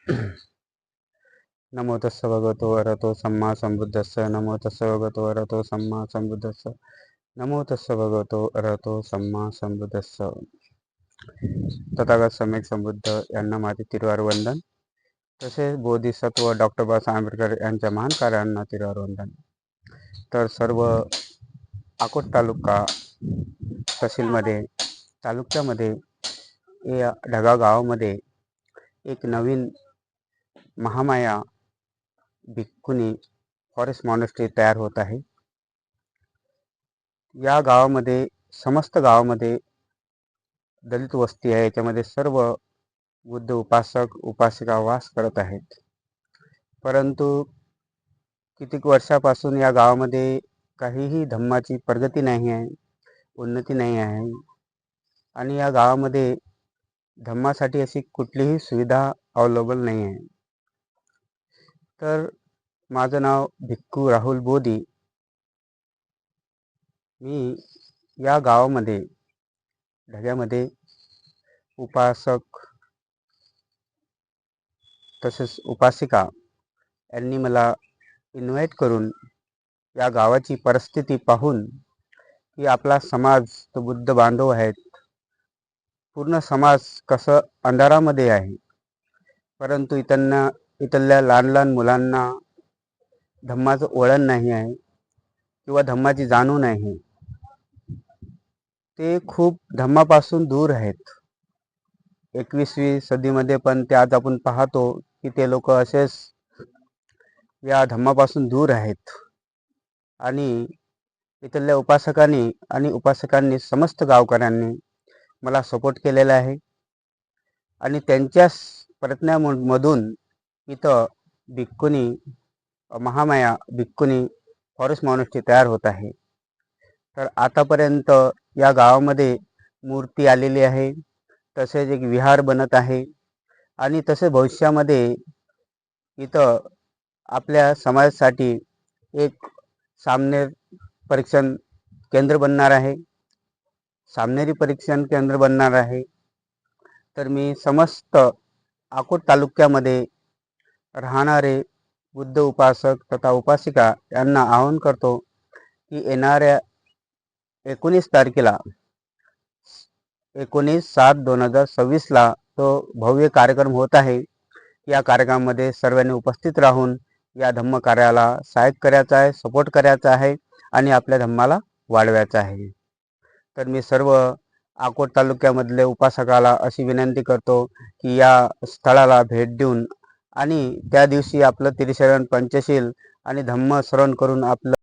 नमो तस्स भगवतो अरहतो सम्मा संबुद्धस्स नमो तस्स भगवतो अरहतो सम्मा संबुद्धस्स नमो तस्स भगवतो अरहतो सम्मा संबुद्धस्स. तथागत सम्यक संबुद्ध यांना माझे तिरुवार वंदन. तसेच बोधिसत्व डॉक्टर बाबासाहेब आंबेडकर यांच्या महान कार्यांना तिरुवार वंदन. तर सर्व अकोट तालुका तहसीलमध्ये तालुक्यामध्ये या ढगा गावामध्ये एक नवीन महामाया भिक्खुनी फॉरेस्ट मॉनेस्ट्री तयार होत आहे. या गावामध्ये समस्त गावामध्ये दलित वस्ती आहे. याच्यामध्ये सर्व बुद्ध उपासक उपासिका वास करत आहेत. परंतु कितीक वर्षापासून या गावामध्ये काहीही धम्माची प्रगती नाही आहे, उन्नती नाही आहे. आणि या गावामध्ये धम्मासाठी अशी कुठलीही सुविधा अवेलेबल नाही आहे. तर माझं नाव भिक्खू राहुल बोधी. मी या गावामध्ये ढग्यामध्ये उपासक तसेच उपासिका यांनी मला इन्व्हाइट करून या गावाची परिस्थिती पाहून की आपला समाज तो बुद्ध बांधव आहेत, पूर्ण समाज कसं अंधारामध्ये आहे. परंतु इथल्या लहान लहान मुलांना धम्माचं वळण नाही आहे किंवा धम्माची जाणीव नाही. ते खूप धम्मापासून दूर आहेत. 21वी सदीमध्ये पण ते आज आपण पाहतो की ते लोक असेच या धम्मापासून दूर आहेत. आणि इथल्या उपासकांनी आणि उपासकांनी समस्त गावकऱ्यांनी मला सपोर्ट केलेला आहे. आणि त्यांच्या प्रयत्नांमधून इथं भिक्खुनी महामाया भिक्खुनी फॉरेस्ट मॉनेस्ट्री तयार होत आहे. तर आतापर्यंत या गावामध्ये मूर्ती आलेली आहे, तसेच एक विहार बनत आहे. आणि तसे भविष्यामध्ये इथं आपल्या समाजासाठी एक सामनेर परीक्षण केंद्र बनणार आहे, सामनेरी परीक्षण केंद्र बनणार आहे. तर मी समस्त अकोट तालुक्यामध्ये राहणारे बुद्ध उपासक तथा उपासिका यांना आवाहन करतो की येणाऱ्या 19 तारखेला 19/7/2026 तो भव्य कार्यक्रम होत आहे. या कार्यक्रमामध्ये सर्वांनी उपस्थित राहून या धम्म कार्याला सहाय्य करायचा आहे, सपोर्ट करायचा आहे आणि आपल्या धम्माला वाढवायचा आहे. तर मी सर्व अकोट तालुक्यामधले उपासकाला अशी विनंती करतो की या स्थळाला भेट देऊन आणि त्या दिवशी आपलं त्रिशरण पंचशील आणि धम्म श्रवण करून आपलं